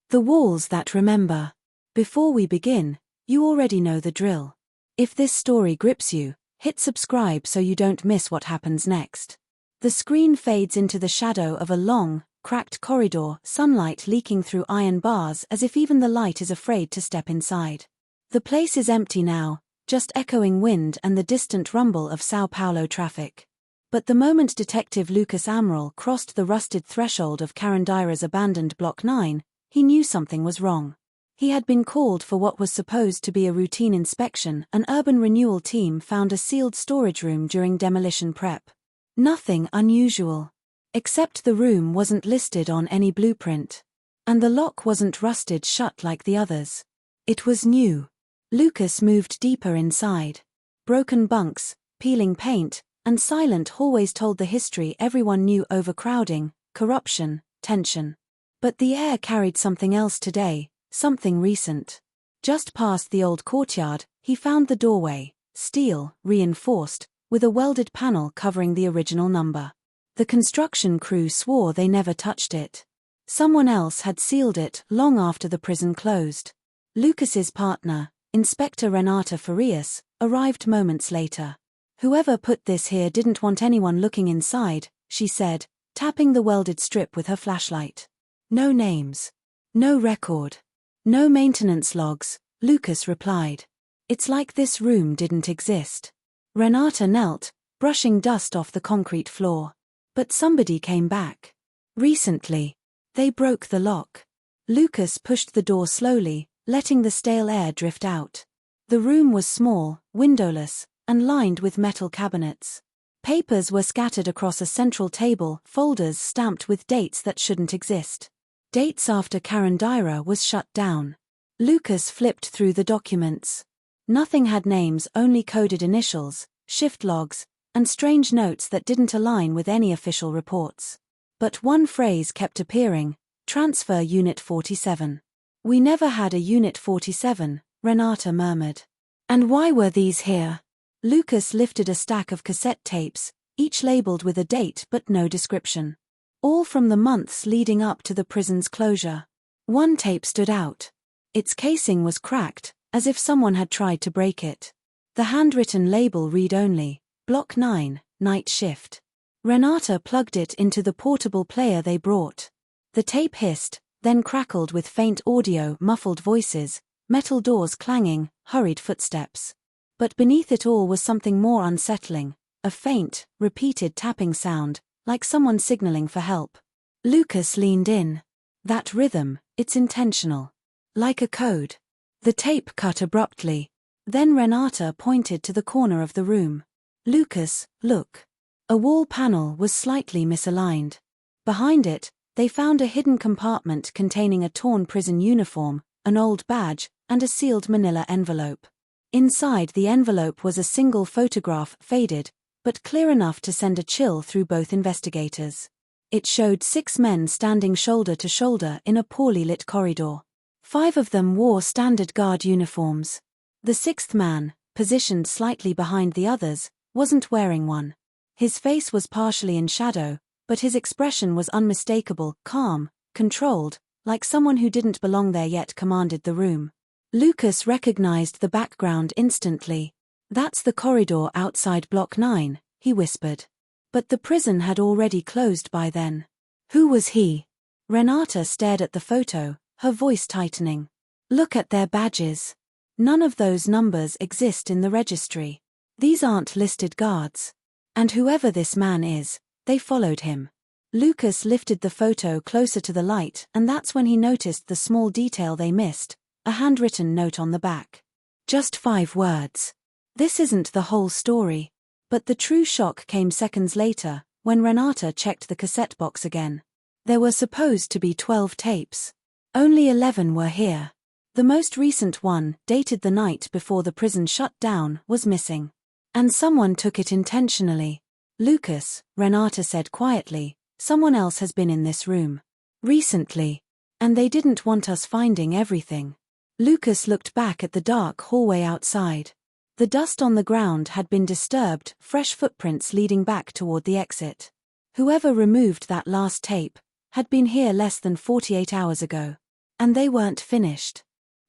The walls that remember. Before we begin, you already know the drill. If this story grips you, hit subscribe so you don't miss what happens next. The screen fades into the shadow of a long, cracked corridor, sunlight leaking through iron bars as if even the light is afraid to step inside. The place is empty now, just echoing wind and the distant rumble of São Paulo traffic. But the moment Detective Lucas Amaral crossed the rusted threshold of Carandiru's abandoned Block 9, he knew something was wrong. He had been called for what was supposed to be a routine inspection. An urban renewal team found a sealed storage room during demolition prep. Nothing unusual. Except the room wasn't listed on any blueprint. And the lock wasn't rusted shut like the others. It was new. Lucas moved deeper inside. Broken bunks, peeling paint, and silent hallways told the history everyone knew: overcrowding, corruption, tension. But the air carried something else today, something recent. Just past the old courtyard, he found the doorway, steel, reinforced, with a welded panel covering the original number. The construction crew swore they never touched it. Someone else had sealed it long after the prison closed. Lucas's partner, Inspector Renata Farias, arrived moments later. "Whoever put this here didn't want anyone looking inside," she said, tapping the welded strip with her flashlight. "No names. No record. No maintenance logs," Lucas replied. "It's like this room didn't exist." Renata knelt, brushing dust off the concrete floor. "But somebody came back. Recently. They broke the lock." Lucas pushed the door slowly, letting the stale air drift out. The room was small, windowless, and lined with metal cabinets. Papers were scattered across a central table, folders stamped with dates that shouldn't exist. Dates after Carandiru was shut down. Lucas flipped through the documents. Nothing had names, only coded initials, shift logs, and strange notes that didn't align with any official reports. But one phrase kept appearing: Transfer Unit 47. "We never had a Unit 47, Renata murmured. "And why were these here?" Lucas lifted a stack of cassette tapes, each labeled with a date but no description. All from the months leading up to the prison's closure. One tape stood out. Its casing was cracked, as if someone had tried to break it. The handwritten label read only, Block 9, Night Shift. Renata plugged it into the portable player they brought. The tape hissed, then crackled with faint audio, muffled voices, metal doors clanging, hurried footsteps. But beneath it all was something more unsettling, a faint, repeated tapping sound, like someone signaling for help. Lucas leaned in. That rhythm, it's intentional. Like a code. The tape cut abruptly. Then Renata pointed to the corner of the room. "Lucas, look." A wall panel was slightly misaligned. Behind it, they found a hidden compartment containing a torn prison uniform, an old badge, and a sealed manila envelope. Inside the envelope was a single photograph, faded, but clear enough to send a chill through both investigators. It showed 6 men standing shoulder to shoulder in a poorly lit corridor. 5 of them wore standard guard uniforms. The 6th man, positioned slightly behind the others, wasn't wearing one. His face was partially in shadow, but his expression was unmistakable, calm, controlled, like someone who didn't belong there yet commanded the room. Lucas recognized the background instantly. "That's the corridor outside Block 9, he whispered. But the prison had already closed by then. Who was he? Renata stared at the photo, her voice tightening. Look at their badges. None of those numbers exist in the registry. These aren't listed guards. And whoever this man is, they followed him. Lucas lifted the photo closer to the light, and that's when he noticed the small detail they missed, a handwritten note on the back. Just 5 words. This isn't the whole story. But the true shock came seconds later, when Renata checked the cassette box again. There were supposed to be 12 tapes. Only 11 were here. The most recent one, dated the night before the prison shut down, was missing. And someone took it intentionally. "Lucas," Renata said quietly, "someone else has been in this room. Recently. And they didn't want us finding everything." Lucas looked back at the dark hallway outside. The dust on the ground had been disturbed, fresh footprints leading back toward the exit. Whoever removed that last tape had been here less than 48 hours ago. And they weren't finished.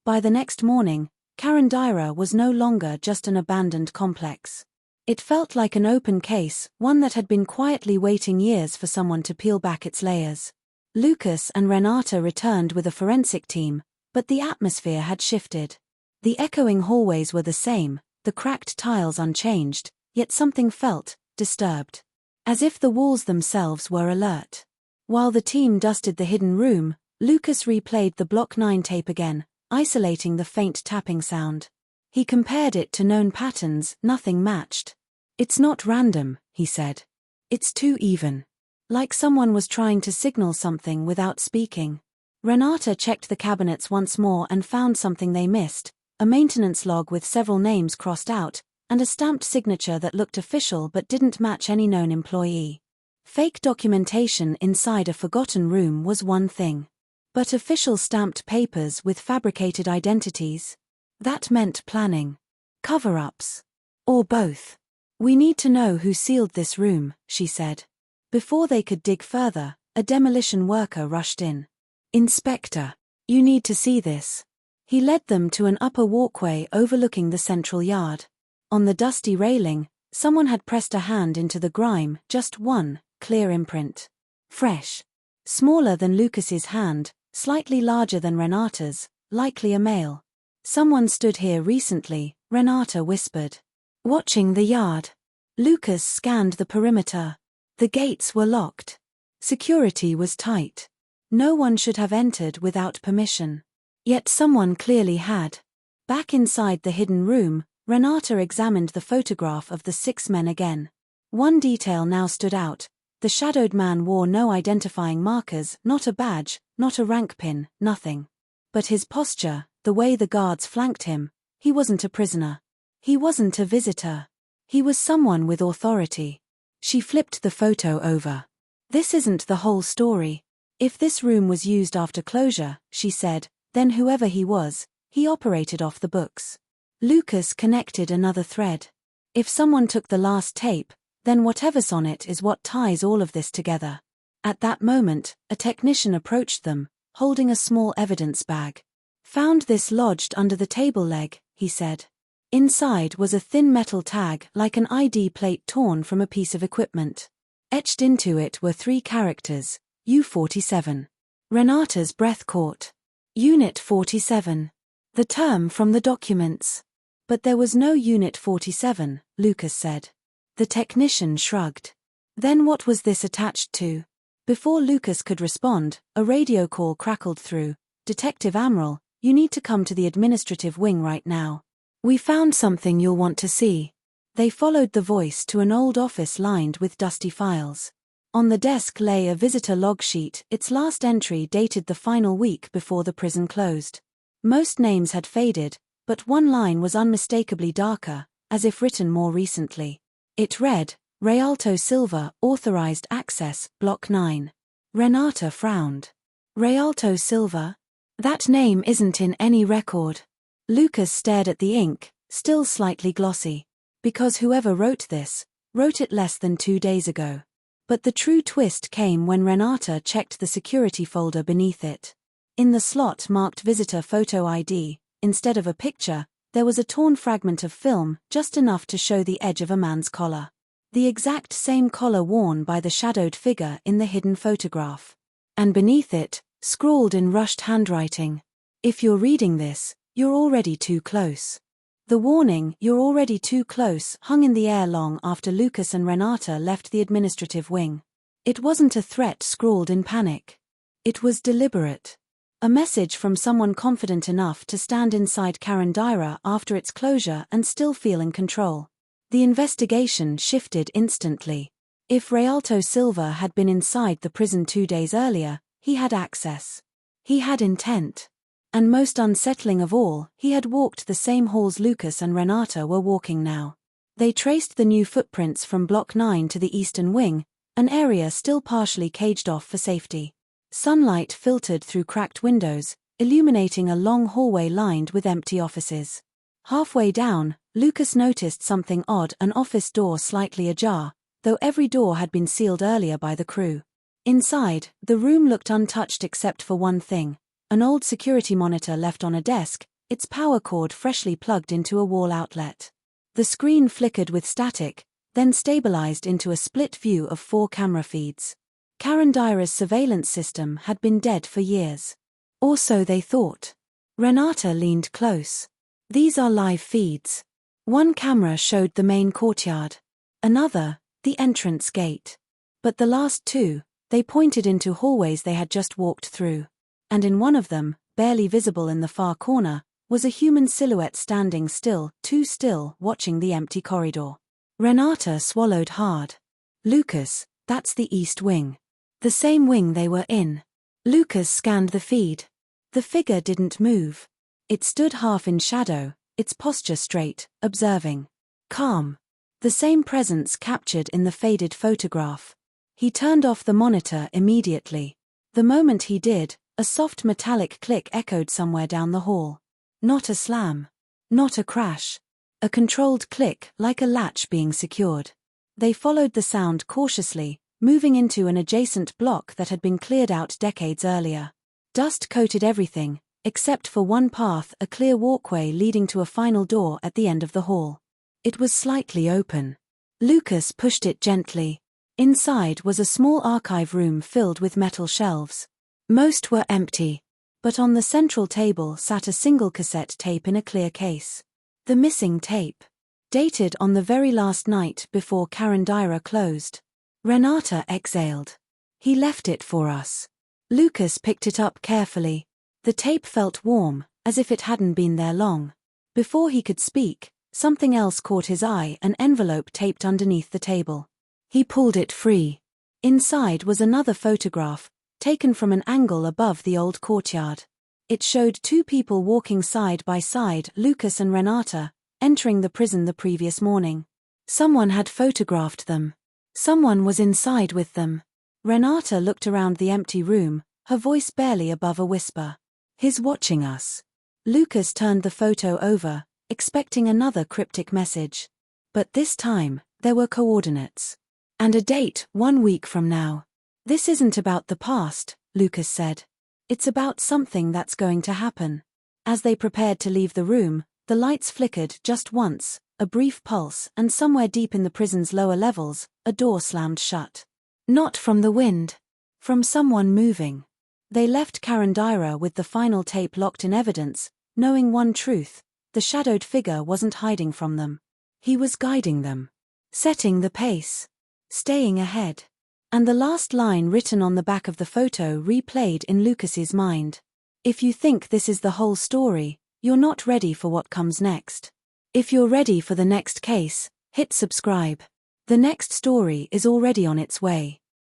By the next morning, Carandiru was no longer just an abandoned complex. It felt like an open case, one that had been quietly waiting years for someone to peel back its layers. Lucas and Renata returned with a forensic team, but the atmosphere had shifted. The echoing hallways were the same, the cracked tiles unchanged, yet something felt disturbed. As if the walls themselves were alert. While the team dusted the hidden room, Lucas replayed the Block 9 tape again, isolating the faint tapping sound. He compared it to known patterns, nothing matched. "It's not random," he said. "It's too even. Like someone was trying to signal something without speaking." Renata checked the cabinets once more and found something they missed, a maintenance log with several names crossed out, and a stamped signature that looked official but didn't match any known employee. Fake documentation inside a forgotten room was one thing. But official stamped papers with fabricated identities? That meant planning. Cover-ups. Or both. "We need to know who sealed this room," she said. Before they could dig further, a demolition worker rushed in. "Inspector, you need to see this." He led them to an upper walkway overlooking the central yard. On the dusty railing, someone had pressed a hand into the grime, just one, clear imprint. Fresh. Smaller than Lucas's hand, slightly larger than Renata's, likely a male. "Someone stood here recently," Renata whispered. Watching the yard. Lucas scanned the perimeter. The gates were locked. Security was tight. No one should have entered without permission. Yet someone clearly had. Back inside the hidden room, Renata examined the photograph of the 6 men again. One detail now stood out. The shadowed man wore no identifying markers, not a badge, not a rank pin, nothing. But his posture, the way the guards flanked him, he wasn't a prisoner. He wasn't a visitor. He was someone with authority. She flipped the photo over. "This isn't the whole story. If this room was used after closure," she said, "then whoever he was, he operated off the books." Lucas connected another thread. If someone took the last tape, then whatever's on it is what ties all of this together. At that moment, a technician approached them, holding a small evidence bag. "Found this lodged under the table leg," he said. Inside was a thin metal tag like an ID plate torn from a piece of equipment. Etched into it were 3 characters, U47. Renata's breath caught. Unit 47. The term from the documents. But there was no Unit 47, Lucas said. The technician shrugged. Then what was this attached to? Before Lucas could respond, a radio call crackled through. "Detective Amaral, you need to come to the administrative wing right now. We found something you'll want to see." They followed the voice to an old office lined with dusty files. On the desk lay a visitor log sheet, its last entry dated the final week before the prison closed. Most names had faded, but one line was unmistakably darker, as if written more recently. It read, "Rialto Silva, authorized access, Block 9. Renata frowned. "Rialto Silva? That name isn't in any record." Lucas stared at the ink, still slightly glossy. Because whoever wrote this, wrote it less than 2 days ago. But the true twist came when Renata checked the security folder beneath it. In the slot marked Visitor Photo ID, instead of a picture, there was a torn fragment of film, just enough to show the edge of a man's collar. The exact same collar worn by the shadowed figure in the hidden photograph. And beneath it, scrawled in rushed handwriting, "If you're reading this, you're already too close." The warning, "You're already too close," hung in the air long after Lucas and Renata left the administrative wing. It wasn't a threat scrawled in panic. It was deliberate. A message from someone confident enough to stand inside Carandiru after its closure and still feel in control. The investigation shifted instantly. If Rialto Silva had been inside the prison 2 days earlier, he had access. He had intent. And most unsettling of all, he had walked the same halls Lucas and Renata were walking now. They traced the new footprints from Block 9 to the eastern wing, an area still partially caged off for safety. Sunlight filtered through cracked windows, illuminating a long hallway lined with empty offices. Halfway down, Lucas noticed something odd, an office door slightly ajar, though every door had been sealed earlier by the crew. Inside, the room looked untouched except for one thing, An old security monitor left on a desk, its power cord freshly plugged into a wall outlet. The screen flickered with static, then stabilized into a split view of 4 camera feeds. Carandiru's surveillance system had been dead for years. Or so they thought. Renata leaned close. These are live feeds. One camera showed the main courtyard. Another, the entrance gate. But the last 2, they pointed into hallways they had just walked through. And in one of them, barely visible in the far corner, was a human silhouette standing still, too still, watching the empty corridor. Renata swallowed hard. Lucas, that's the east wing. The same wing they were in. Lucas scanned the feed. The figure didn't move. It stood half in shadow, its posture straight, observing. Calm. The same presence captured in the faded photograph. He turned off the monitor immediately. The moment he did, a soft metallic click echoed somewhere down the hall. Not a slam. Not a crash. A controlled click, like a latch being secured. They followed the sound cautiously, moving into an adjacent block that had been cleared out decades earlier. Dust coated everything, except for one path, a clear walkway leading to a final door at the end of the hall. It was slightly open. Lucas pushed it gently. Inside was a small archive room filled with metal shelves. Most were empty. But on the central table sat a single cassette tape in a clear case. The missing tape. Dated on the very last night before Carandiru closed. Renata exhaled. He left it for us. Lucas picked it up carefully. The tape felt warm, as if it hadn't been there long. Before he could speak, something else caught his eye, an envelope taped underneath the table. He pulled it free. Inside was another photograph, taken from an angle above the old courtyard. It showed 2 people walking side by side, Lucas and Renata, entering the prison the previous morning. Someone had photographed them. Someone was inside with them. Renata looked around the empty room, her voice barely above a whisper. He's watching us. Lucas turned the photo over, expecting another cryptic message. But this time, there were coordinates. And a date, 1 week from now. This isn't about the past, Lucas said. It's about something that's going to happen. As they prepared to leave the room, the lights flickered just once, a brief pulse, and somewhere deep in the prison's lower levels, a door slammed shut. Not from the wind. From someone moving. They left Carandiru with the final tape locked in evidence, knowing one truth: the shadowed figure wasn't hiding from them. He was guiding them. Setting the pace. Staying ahead. And the last line written on the back of the photo replayed in Lucas's mind. If you think this is the whole story, you're not ready for what comes next. If you're ready for the next case, hit subscribe. The next story is already on its way.